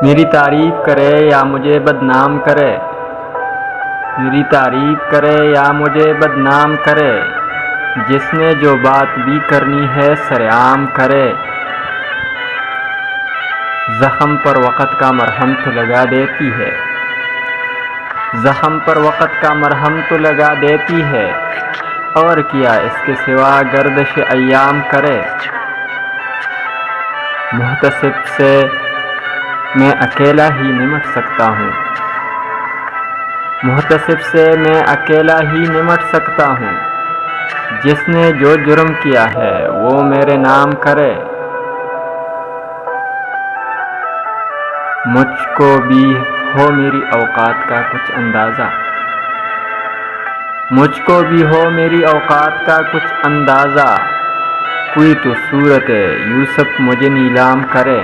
میری تعریف کرے یا مجھے بدنام کرے، میری تعریف کرے یا مجھے بدنام کرے، جس نے جو بات بھی کرنی ہے سر عام کرے۔ زخم پر وقت کا مرہم تو لگا دیتی ہے، زخم پر وقت کا مرہم تو لگا دیتی ہے، اور کیا اس کے سوا گردش ایام کرے۔ محتسب سے میں اکیلا ہی نمٹ سکتا ہوں، محتسب سے میں اکیلا ہی نمٹ سکتا ہوں، جس نے جو جرم کیا ہے وہ میرے نام کرے۔ مجھ کو بھی ہو میری اوقات کا کچھ اندازہ، مجھ کو بھی ہو میری اوقات کا کچھ اندازہ، کوئی تو صورت یوسف مجھے نیلام کرے۔